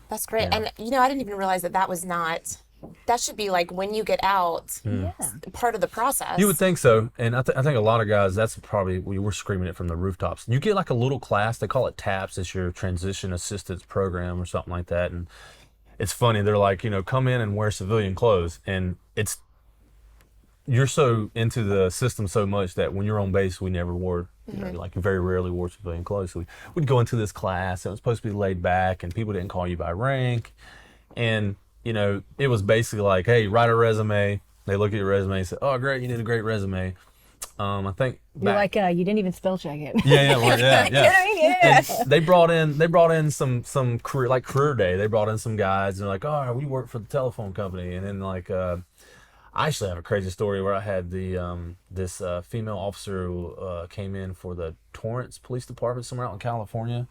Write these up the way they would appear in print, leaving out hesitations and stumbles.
That's great. Yeah. And I didn't even realize that was not. That should be like when you get out, Yeah. part of the You would process. think so, and I think a lot of guys. That's probably we were screaming it from the rooftops. You get like a little class. They call it TAPS. It's your transition assistance program or something like that. And it's funny. They're like, come in and wear civilian clothes, and you're so into the system so much that when you're on base, we never wore, like very rarely wore civilian clothes. So we'd go into this class. And it was supposed to be laid back, and people didn't call you by rank, and it was basically like, hey, write a resume. They look at your resume and say, oh, great, you did a great resume. I think You're like, you didn't even spell check it. yeah, like, yeah. Yeah. And they brought in some career day. They brought in some guys and they're like, oh, we work for the telephone company. And then like, I actually have a crazy story where I had this female officer who came in for the Torrance Police Department somewhere out in California,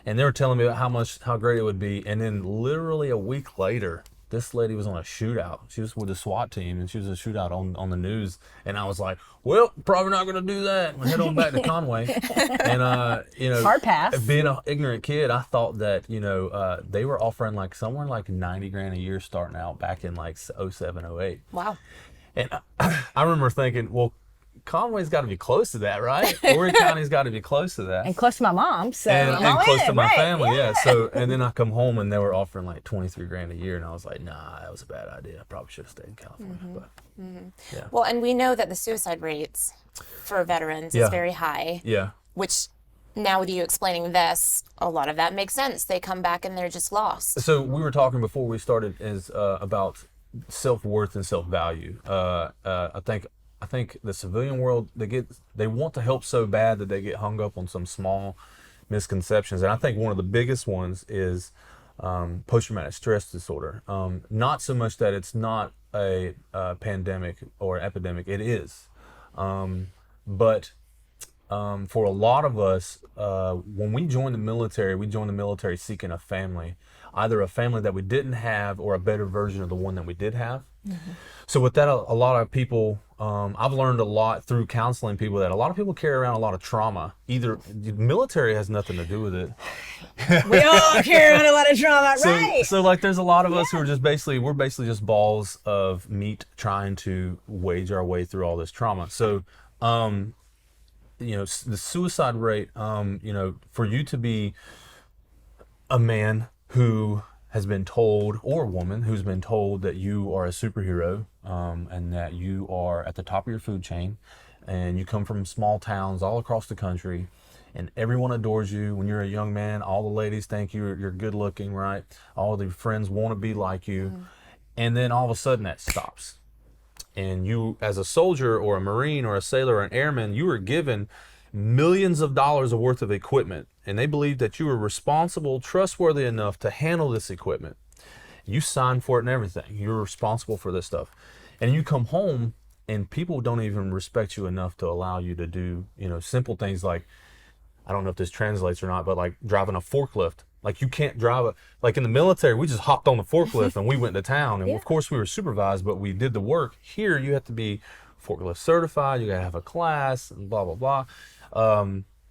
and they were telling me about how great it would be. And then literally a week later, this lady was on a shootout. She was with the SWAT team, and she was a shootout on the news. And I was like, well, probably not going to do that. We head on back to Conway. And, Hard pass. being an ignorant kid, I thought that, they were offering like somewhere like 90 grand a year starting out back in like '07, '08. Wow. And I remember thinking, well, Conway's got to be close to that, right? Horry County's got to be close to that. And close to my mom, so And I'm all close in, to my right, family, yeah. So, and then I come home and they were offering like 23 grand a year, and I was like, nah, that was a bad idea. I probably should have stayed in California. But yeah, Well, and we know that the suicide rates for veterans Yeah. is very high, yeah, which now with you explaining this, a lot of that makes sense. They come back and they're just lost. So we were talking before we started about self-worth and self-value. I think the civilian world, they want to help so bad that they get hung up on some small misconceptions. And I think one of the biggest ones is post-traumatic stress disorder. Not so much that it's not a pandemic or epidemic, it is. But for a lot of us, when we join the military seeking a family, either a family that we didn't have or a better version of the one that we did have. So with that, a lot of people, I've learned a lot through counseling people that a lot of people carry around a lot of trauma. Either the military has nothing to do with it. We all carry on a lot of trauma, right? So like there's a lot of us who are we're basically just balls of meat trying to wage our way through all this trauma. So, the suicide rate, for you to be a man who has been told, or a woman who's been told that you are a superhero, and that you are at the top of your food chain, and you come from small towns all across the country, and everyone adores you. When you're a young man, all the ladies think you're good looking, right? All the friends want to be like you. And then all of a sudden that stops. And you, as a soldier or a Marine or a sailor or an airman, you were given millions of dollars worth of equipment, and they believed that you were responsible, trustworthy enough to handle this equipment. You signed for it and everything. You're responsible for this stuff. And you come home and people don't even respect you enough to allow you to do, simple things like, I don't know if this translates or not, but like driving a forklift. Like you can't drive like in the military, we just hopped on the forklift and we went to town. And of course we were supervised, but we did the work. Here you have to be forklift certified, you gotta have a class and blah, blah, blah.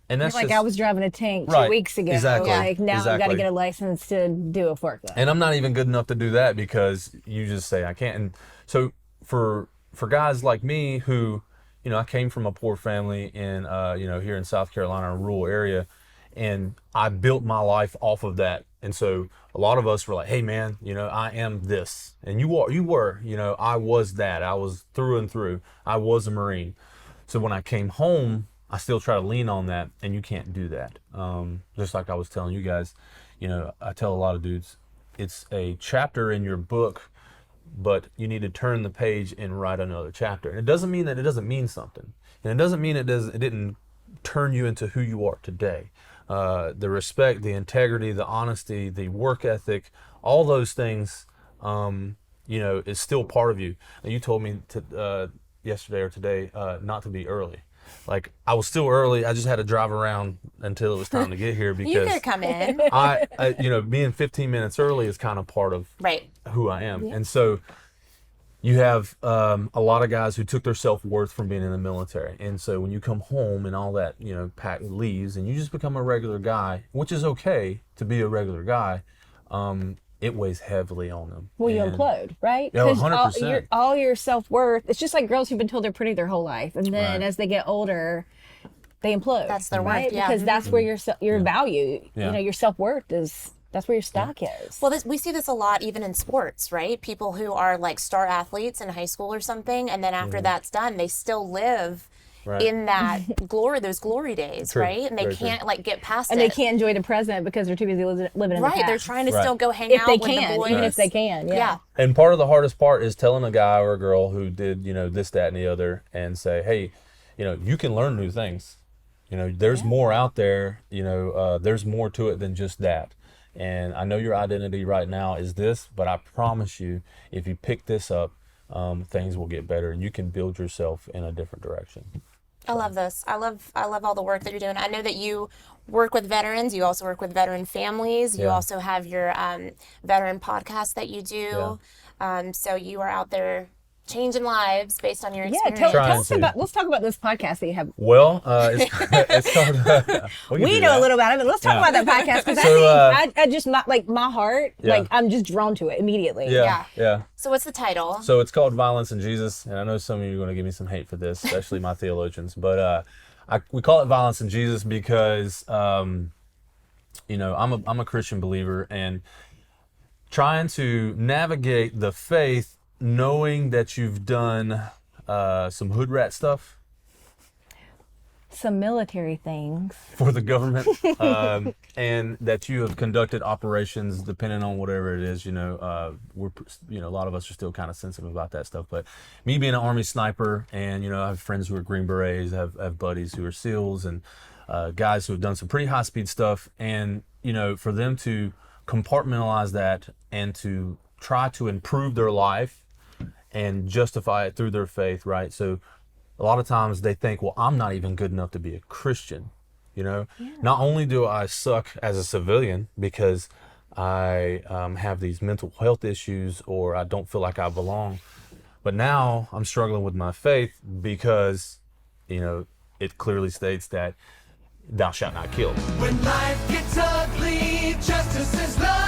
And that's Like just, I was driving a tank Right. 2 weeks ago. Exactly. Like now I've got to Exactly. get a license to do a forklift. and I'm not even good enough to do that because you just say I can't. And so for guys like me who, I came from a poor family in, here in South Carolina, a rural area, and I built my life off of that. And so a lot of us were like, hey man, I am this. And you were, I was that. I was through and through. I was a Marine. So when I came home, I still try to lean on that, and you can't do that. Just like I was telling you guys, I tell a lot of dudes, it's a chapter in your book, but you need to turn the page and write another chapter. And it doesn't mean that it doesn't mean something. And it doesn't mean it didn't turn you into who you are today. The respect, the integrity, the honesty, the work ethic, all those things, is still part of you. And you told me yesterday or today not to be early. Like I was still early. I just had to drive around until it was time to get here You because could come in. I being 15 minutes early is kind of part of Right. who I am. And so you have a lot of guys who took their self-worth from being in the military. And so when you come home and all that, leaves and you just become a regular guy, which is okay to be a regular guy, it weighs heavily on them. Well, you And- implode, right? Yeah, 'Cause 100%. all your self-worth, it's just like girls who've been told they're pretty their whole life. And then Right. as they get older, they implode. That's their worth, right? yeah. Because that's where your value, Yeah. your self-worth is, that's where your stock is. Well, we see this a lot even in sports, right? People who are like star athletes in high school or something, and then after that's done, they still live Right. in that those glory days, True. and they Very true. can't like get past and it. they can't enjoy the present because they're too busy living in the Right, past. they're trying to Right. still go hang if out they with can, the boys. even if they can. Yeah. And part of the hardest part is telling a guy or a girl who did, this, that, and the other, and say, hey, you can learn new things. There's more out there. There's more to it than just that. And I know your identity right now is this, but I promise you, if you pick this up, things will get better, and you can build yourself in a different direction. I love this. I love all the work that you're doing. I know that you work with veterans. You also work with veteran families. You Yeah. also have your veteran podcast that you do. So you are out there changing lives based on your Yeah, experience. tell Trying us to. about. Let's talk about this podcast that you have. Well, it's called. We know a little about it, but let's talk about that podcast because So, I just my heart, Yeah. like I'm just drawn to it immediately. Yeah. So what's the title? So it's called Violence and Jesus, and I know some of you are going to give me some hate for this, especially my theologians. But we call it Violence and Jesus because I'm a Christian believer, and trying to navigate the faith, knowing that you've done some hood rat stuff Some military things. for the government, and that you have conducted operations depending on whatever it is. We're a lot of us are still kind of sensitive about that stuff. But me being an Army sniper, and I have friends who are Green Berets, have buddies who are SEALs, and guys who have done some pretty high speed stuff, and for them to compartmentalize that and to try to improve their life and justify it through their faith, right? So a lot of times they think, well, I'm not even good enough to be a Christian. Not only do I suck as a civilian because I have these mental health issues, or I don't feel like I belong, but now I'm struggling with my faith because, it clearly states that thou shalt not kill. When life gets ugly, justice is love.